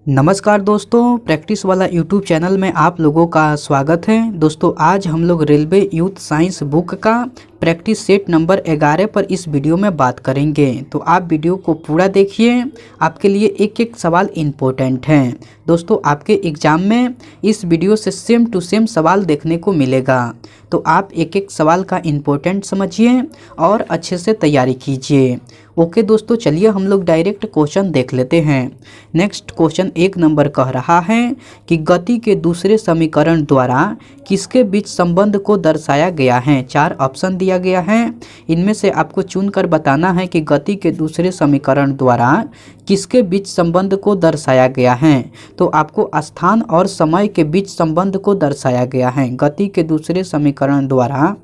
नमस्कार दोस्तों, प्रैक्टिस वाला यूट्यूब चैनल में आप लोगों का स्वागत है। दोस्तों आज हम लोग रेलवे यूथ साइंस बुक का प्रैक्टिस सेट नंबर 11 पर इस वीडियो में बात करेंगे। तो आप वीडियो को पूरा देखिए, आपके लिए एक एक सवाल इम्पोर्टेंट हैं। दोस्तों आपके एग्ज़ाम में इस वीडियो से सेम टू सेम सवाल देखने को मिलेगा, तो आप एक एक सवाल का इम्पोर्टेंट समझिए और अच्छे से तैयारी कीजिए। ओके दोस्तों, चलिए हम लोग डायरेक्ट क्वेश्चन देख लेते हैं। नेक्स्ट क्वेश्चन 1 नंबर कह रहा है कि गति के दूसरे समीकरण द्वारा किसके बीच संबंध को दर्शाया गया है। 4 ऑप्शन दिया गया है, इनमें से आपको चुनकर बताना है कि गति के दूसरे समीकरण द्वारा किसके बीच संबंध को दर्शाया गया है। तो आपको स्थान और समय के बीच संबंध को दर्शाया गया है। गति के दूसरे समीकरण द्वारा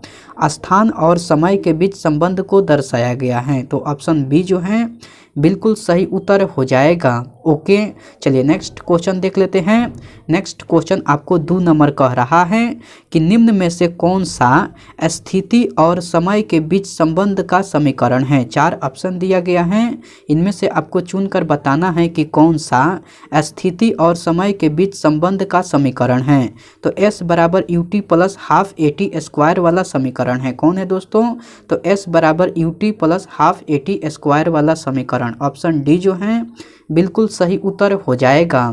स्थान और समय के बीच संबंध को दर्शाया गया है। तो ऑप्शन बी जो है बिल्कुल सही उत्तर हो जाएगा। ओके, चलिए नेक्स्ट क्वेश्चन देख लेते हैं। नेक्स्ट क्वेश्चन आपको 2 नंबर कह रहा है कि निम्न में से कौन सा स्थिति और समय के बीच संबंध का समीकरण है। 4 ऑप्शन दिया गया है, इनमें से आपको चुनकर बताना है कि कौन सा स्थिति और समय के बीच संबंध का समीकरण है। तो S बराबर UT plus half AT square वाला समीकरण है। कौन है दोस्तों? तो S बराबर UT plus half AT square वाला समीकरण, ऑप्शन डी जो है बिल्कुल सही उत्तर हो जाएगा।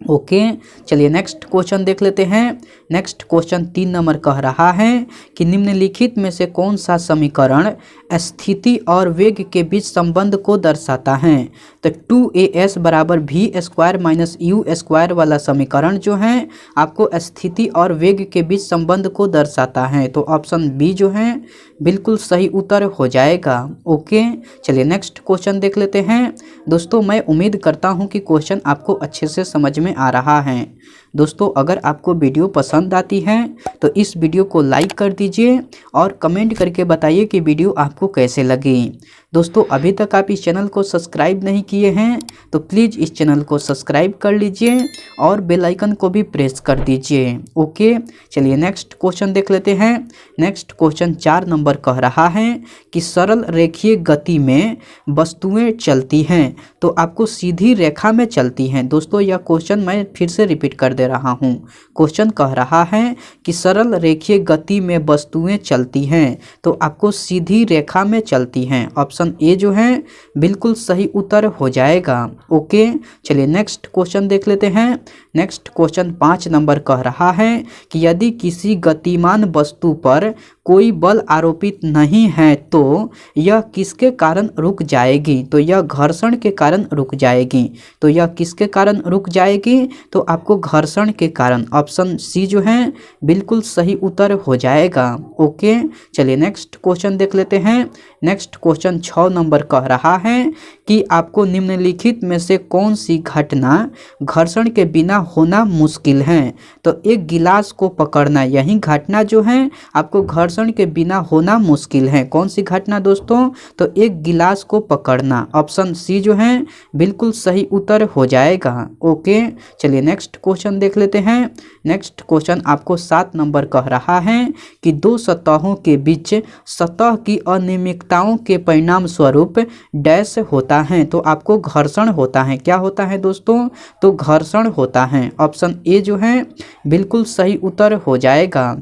ओके, चलिए नेक्स्ट क्वेश्चन देख लेते हैं। नेक्स्ट क्वेश्चन 3 नंबर कह रहा है कि निम्नलिखित में से कौन सा समीकरण स्थिति और वेग के बीच संबंध को दर्शाता है। तो 2AS बराबर V square minus U square वाला समीकरण जो है आपको स्थिति और वेग के बीच संबंध को दर्शाता है। तो ऑप्शन बी जो है बिल्कुल सही उत्तर हो जाएगा। ओके, चलिए नेक्स्ट क्वेश्चन देख लेते हैं। दोस्तों मैं उम्मीद करता हूं कि क्वेश्चन आपको अच्छे से समझ में आ रहा है। दोस्तों अगर आपको वीडियो पसंद आती है तो इस वीडियो को लाइक कर दीजिए और कमेंट करके बताइए कि वीडियो आपको कैसे लगी। दोस्तों अभी तक आप इस चैनल को सब्सक्राइब नहीं किए हैं तो प्लीज़ इस चैनल को सब्सक्राइब कर लीजिए और बेल आइकन को भी प्रेस कर दीजिए। ओके, चलिए नेक्स्ट क्वेश्चन देख लेते हैं। नेक्स्ट क्वेश्चन 4 नंबर कह रहा है कि सरल रेखीय गति में वस्तुएं चलती हैं तो आपको सीधी रेखा में चलती हैं। दोस्तों यह क्वेश्चन मैं फिर से रिपीट कर दे रहा हूँ। क्वेश्चन कह रहा है कि सरल रेखीय गति में वस्तुएं चलती हैं तो आपको सीधी रेखा में चलती हैं। ऑप्शन ए जो है बिल्कुल सही उत्तर हो जाएगा। ओके, चलिए नेक्स्ट क्वेश्चन देख लेते हैं। नेक्स्ट क्वेश्चन 5 नंबर कह रहा है कि यदि किसी गतिमान वस्तु पर कोई बल आरोपित नहीं है तो यह किसके कारण रुक जाएगी। तो यह घर्षण के कारण रुक जाएगी। तो यह किसके कारण रुक जाएगी? तो आपको घर्षण के कारण, ऑप्शन सी जो है बिल्कुल सही उत्तर हो जाएगा। ओके, चलिए नेक्स्ट क्वेश्चन देख लेते हैं। नेक्स्ट क्वेश्चन 6 नंबर कह रहा है कि आपको निम्नलिखित में से कौन सी घटना घर्षण के बिना होना मुश्किल है। तो एक गिलास को पकड़ना, यही घटना जो है आपको घर्षण के बिना होना मुश्किल है। कौन सी घटना दोस्तों? तो एक गिलास को पकड़ना, ऑप्शन सी जो है बिल्कुल सही उत्तर हो जाएगा। ओके, चलिए नेक्स्ट क्वेश्चन देख लेते हैं। नेक्स्ट क्वेश्चन आपको 7 नंबर कह रहा है कि 2 सतहों के बीच सतह की अनियमितताओं के परिणाम स्वरूप डैश होता है। तो आपको घर्षण होता है। क्या होता है दोस्तों? तो घर्षण होता है। ऑप्शन ए जो है बिल्कुल सही उत्तर हो जाएगा।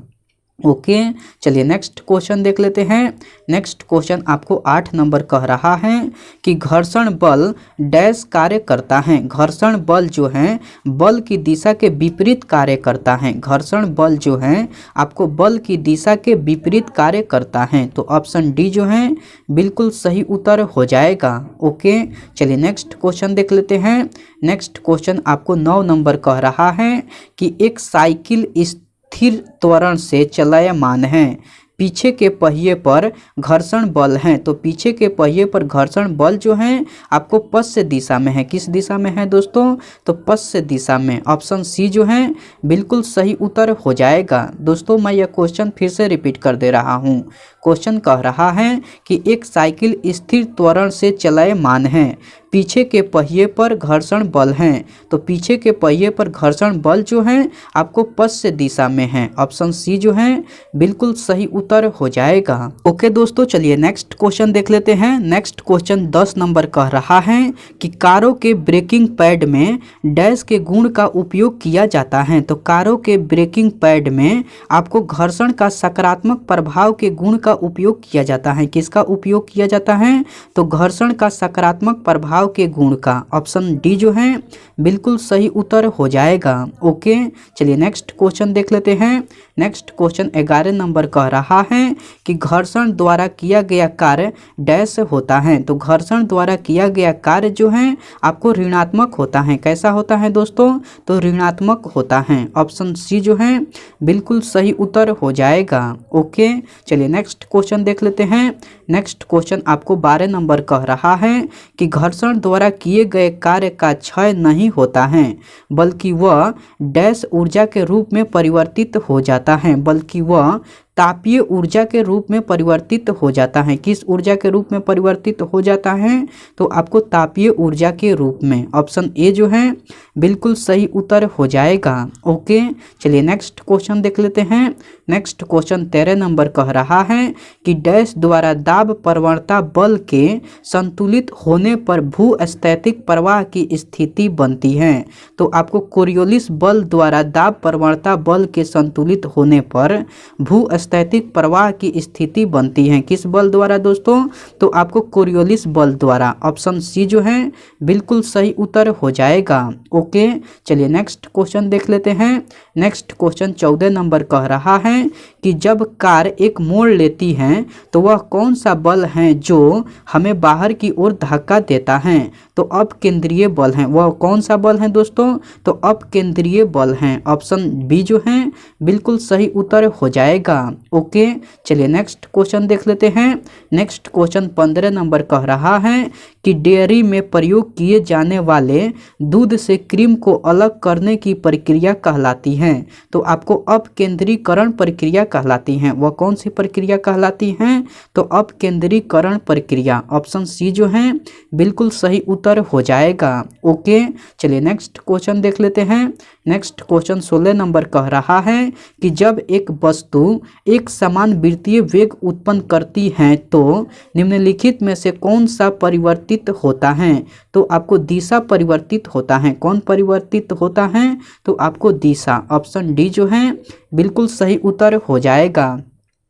ओके, चलिए नेक्स्ट क्वेश्चन देख लेते हैं। नेक्स्ट क्वेश्चन आपको 8 नंबर कह रहा है कि घर्षण बल डैश कार्य करता है। घर्षण बल जो है बल की दिशा के विपरीत कार्य करता है। घर्षण बल जो है आपको बल की दिशा के विपरीत कार्य करता है। तो ऑप्शन डी जो है बिल्कुल सही उत्तर हो जाएगा। ओके, चलिए नेक्स्ट क्वेश्चन देख लेते हैं। नेक्स्ट क्वेश्चन आपको 9 नंबर कह रहा है कि एक साइकिल स्थिर त्वरण से चलायमान है, पीछे के पहिए पर घर्षण बल है। तो पीछे के पहिए पर घर्षण बल जो है आपको पश्चिम दिशा में है। किस दिशा में है दोस्तों? तो पश्चिम दिशा में, ऑप्शन सी जो है बिल्कुल सही उत्तर हो जाएगा। दोस्तों मैं यह क्वेश्चन फिर से रिपीट कर दे रहा हूँ। क्वेश्चन कह रहा है कि एक साइकिल स्थिर त्वरण से चलायमान है, पीछे के पहिए पर घर्षण बल हैं। तो पीछे के पहिए पर घर्षण बल जो हैं आपको पश्चिम दिशा में है। ऑप्शन सी जो है बिल्कुल सही उत्तर हो जाएगा। ओके दोस्तों, चलिए नेक्स्ट क्वेश्चन देख लेते हैं। नेक्स्ट क्वेश्चन 10 नंबर कह रहा है कि कारों के ब्रेकिंग पैड में डैश के गुण का उपयोग किया जाता है। तो कारों के ब्रेकिंग पैड में आपको घर्षण का सकारात्मक प्रभाव के गुण का उपयोग किया जाता है। किसका उपयोग किया जाता है? तो घर्षण का सकारात्मक प्रभाव के गुण का। ऑप्शन डी जो है बिल्कुल सही उत्तर हो जाएगा। ओके, चलिए नेक्स्ट क्वेश्चन देख लेते हैं। नेक्स्ट क्वेश्चन 11 नंबर कह रहा है कि घर्षण द्वारा किया गया कार्य डैश होता है। तो घर्षण द्वारा किया गया कार्य जो है आपको ऋणात्मक होता है। कैसा होता है दोस्तों? तो ऋणात्मक होता है। ऑप्शन सी जो है बिल्कुल सही उत्तर हो जाएगा। ओके, चलिए नेक्स्ट क्वेश्चन देख लेते हैं। नेक्स्ट क्वेश्चन आपको 12 नंबर कह रहा है कि घर्षण द्वारा किए गए कार्य का क्षय नहीं होता है, बल्कि वह डैश ऊर्जा के रूप में परिवर्तित हो जाता है। बल्कि वह तापीय ऊर्जा के रूप में परिवर्तित हो जाता है। किस ऊर्जा के रूप में परिवर्तित हो जाता है? तो आपको तापीय ऊर्जा के रूप में। ऑप्शन ए जो है बिल्कुल सही उत्तर हो जाएगा। ओके, चलिए नेक्स्ट क्वेश्चन देख लेते हैं। नेक्स्ट क्वेश्चन 13 नंबर कह रहा है कि डैश द्वारा दाब प्रवणता बल के संतुलित होने पर भूस्थैतिक प्रवाह की स्थिति बनती है। तो आपको कोरियोलिस बल द्वारा दाब प्रवणता बल के संतुलित होने पर भूस्थैतिक प्रवाह की स्थिति बनती है। किस बल द्वारा दोस्तों? तो आपको कोरियोलिस बल द्वारा। ऑप्शन सी जो है बिल्कुल सही उत्तर हो जाएगा। ओके, चलिए नेक्स्ट क्वेश्चन देख लेते हैं। नेक्स्ट क्वेश्चन 14 नंबर कह रहा है कि जब कार एक मोड़ लेती है तो वह कौन सा बल है जो हमें बाहर की ओर धक्का देता है? तो अपकेंद्रीय बल है। वह कौन सा बल है दोस्तों? तो अपकेंद्रीय बल है। ऑप्शन बी जो है बिल्कुल सही उत्तर हो जाएगा। ओके, चलिए नेक्स्ट क्वेश्चन देख लेते हैं। नेक्स्ट क्वेश्चन 15 नंबर कह रहा है कि डेयरी में प्रयोग किए जाने वाले दूध से क्रीम को अलग करने की प्रक्रिया कहलाती है। तो आपको अपकेंद्रीकरण प्रक्रिया कहलाती है। वह कौन सी प्रक्रिया कहलाती है? तो अपकेंद्रीकरण प्रक्रिया। ऑप्शन सी जो है बिल्कुल सही उत्तर हो जाएगा। ओके, चलिए नेक्स्ट क्वेश्चन देख लेते हैं। नेक्स्ट क्वेश्चन 16 नंबर कह रहा है कि जब एक वस्तु एक समान वृत्तीय वेग उत्पन्न करती है तो निम्नलिखित में से कौन सा परिवर्तित होता है? तो आपको दिशा परिवर्तित होता है। कौन परिवर्तित होता है? तो आपको दिशा। ऑप्शन डी जो है बिल्कुल सही उत्तर हो जाएगा।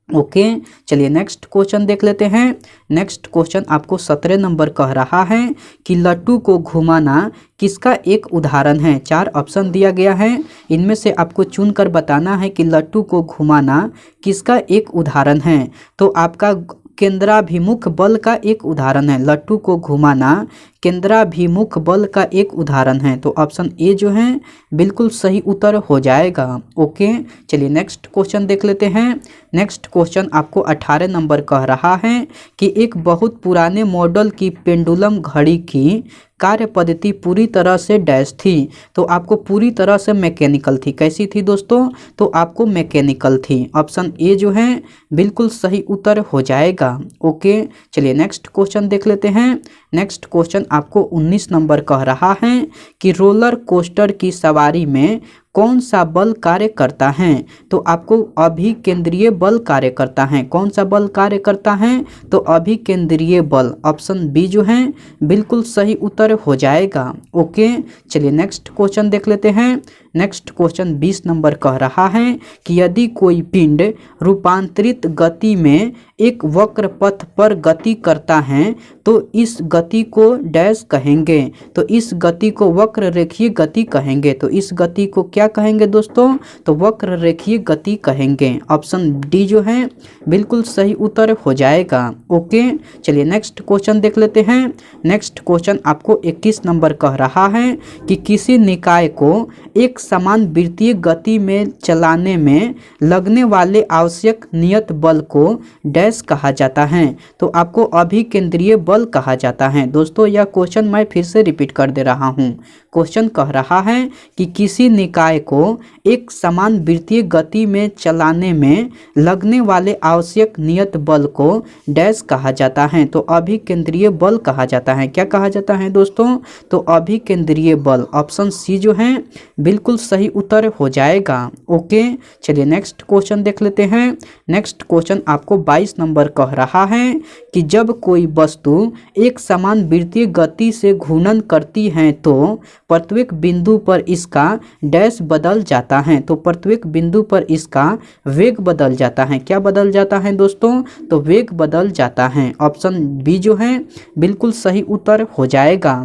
ओके, चलिए नेक्स्ट क्वेश्चन देख लेते हैं। नेक्स्ट क्वेश्चन आपको 17 नंबर कह रहा है कि लट्टू को घुमाना किसका एक उदाहरण है? 4 ऑप्शन दिया गया है, इनमें से आपको चुनकर बताना है कि लट्टू को घुमाना किसका एक उदाहरण है। तो आपका केंद्राभिमुख बल का एक उदाहरण है। लट्टू को घुमाना केंद्राभिमुख बल का एक उदाहरण है। तो ऑप्शन ए जो है बिल्कुल सही उत्तर हो जाएगा। ओके, चलिए नेक्स्ट क्वेश्चन देख लेते हैं। नेक्स्ट क्वेश्चन आपको 18 नंबर कह रहा है कि एक बहुत पुराने मॉडल की पेंडुलम घड़ी की कार्य पद्धति पूरी तरह से डैश थी। तो आपको पूरी तरह से मैकेनिकल थी। कैसी थी दोस्तों? तो आपको मैकेनिकल थी। ऑप्शन ए जो है बिल्कुल सही उत्तर हो जाएगा। ओके, चलिए नेक्स्ट क्वेश्चन देख लेते हैं। नेक्स्ट क्वेश्चन आपको 19 नंबर कह रहा है कि रोलर कोस्टर की सवारी में कौन सा बल कार्य करता है? तो आपको अभिकेंद्रीय बल कार्य करता है। कौन सा बल कार्य करता है? तो अभिकेंद्रीय बल। ऑप्शन बी जो है बिल्कुल सही उत्तर हो जाएगा। ओके, चलिए नेक्स्ट क्वेश्चन देख लेते हैं। नेक्स्ट क्वेश्चन 20 नंबर कह रहा है कि यदि कोई पिंड रूपांतरित गति में एक वक्र पथ पर गति करता है तो इस गति को डैश कहेंगे। तो इस गति को वक्र रेखीय गति कहेंगे। तो इस गति को क्या कहेंगे दोस्तों? तो वक्र रेखीय गति कहेंगे। ऑप्शन डी जो है बिल्कुल सही उत्तर हो जाएगा। ओके, चलिए नेक्स्ट क्वेश्चन देख लेते हैं। नेक्स्ट क्वेश्चन आपको 21 नंबर कह रहा है कि किसी निकाय को एक एक समान वृत्तीय गति में चलाने में लगने वाले आवश्यक नियत बल को डैश कहा जाता है। तो आपको अभिकेंद्रीय बल कहा जाता है। दोस्तों यह क्वेश्चन मैं फिर से रिपीट कर दे रहा हूँ। क्वेश्चन कह रहा है कि किसी निकाय को एक समान वृत्तीय गति में चलाने में लगने वाले आवश्यक नियत बल को डैश कहा जाता है। तो अभिकेंद्रीय बल कहा जाता है। क्या कहा जाता है दोस्तों? तो अभिकेंद्रीय बल। ऑप्शन सी जो है बिल्कुल सही उत्तर हो जाएगा। ओके, चलिए नेक्स्ट क्वेश्चन देख लेते हैं। नेक्स्ट क्वेश्चन आपको 22 नंबर कह रहा है कि जब कोई वस्तु एक समान वृत्तीय गति से घूर्णन करती है तो प्रत्येक बिंदु पर इसका डैश बदल जाता है। तो प्रत्येक बिंदु पर इसका वेग बदल जाता है। क्या बदल जाता है दोस्तों? तो वेग बदल जाता है। ऑप्शन बी जो है बिल्कुल सही उत्तर हो जाएगा।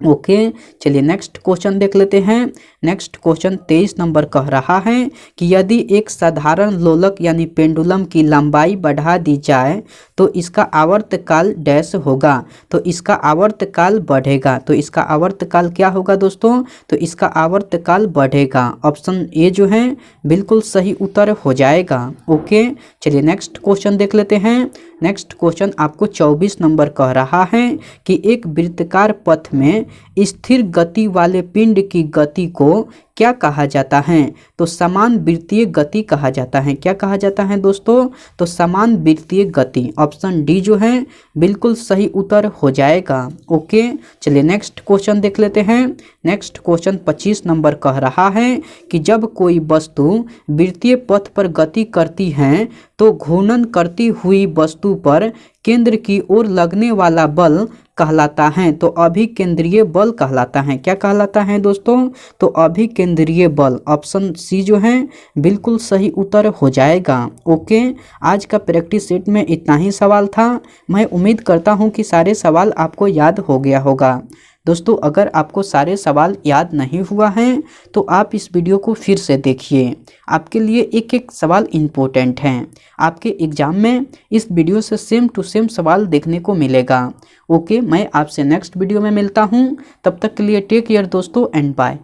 ओके, चलिए नेक्स्ट क्वेश्चन देख लेते हैं। नेक्स्ट क्वेश्चन 23 नंबर कह रहा है कि यदि एक साधारण लोलक यानी पेंडुलम की लंबाई बढ़ा दी जाए तो इसका आवर्तकाल डैश होगा। तो इसका आवर्तकाल बढ़ेगा। तो इसका आवर्तकाल क्या होगा दोस्तों? तो इसका आवर्तकाल बढ़ेगा। ऑप्शन ए जो है बिल्कुल सही उत्तर हो जाएगा। ओके, चलिए नेक्स्ट क्वेश्चन देख लेते हैं। नेक्स्ट क्वेश्चन आपको 24 नंबर कह रहा है कि एक वृत्ताकार पथ में स्थिर गति वाले पिंड की गति को क्या कहा जाता है? तो समान वृत्तीय गति कहा जाता है। क्या कहा जाता है दोस्तों? तो समान वृत्तीय गति। ऑप्शन डी जो है बिल्कुल सही उत्तर हो जाएगा। ओके, चलिए नेक्स्ट क्वेश्चन देख लेते हैं। नेक्स्ट क्वेश्चन 25 नंबर कह रहा है कि जब कोई वस्तु वृत्तीय पथ पर गति करती है तो घूर्णन करती हुई वस्तु पर केंद्र की ओर लगने वाला बल कहलाता है। तो अभिकेंद्रीय बल कहलाता है। क्या कहलाता है दोस्तों? तो अभिकेंद्रीय बल। ऑप्शन सी जो है बिल्कुल सही उत्तर हो जाएगा। ओके, आज का प्रैक्टिस सेट में इतना ही सवाल था। मैं उम्मीद करता हूं कि सारे सवाल आपको याद हो गया होगा। दोस्तों अगर आपको सारे सवाल याद नहीं हुआ है तो आप इस वीडियो को फिर से देखिए। आपके लिए एक एक सवाल इम्पोर्टेंट है। आपके एग्जाम में इस वीडियो से सेम टू सेम सवाल देखने को मिलेगा। ओके, मैं आपसे नेक्स्ट वीडियो में मिलता हूँ। तब तक के लिए टेक केयर दोस्तों एंड बाय।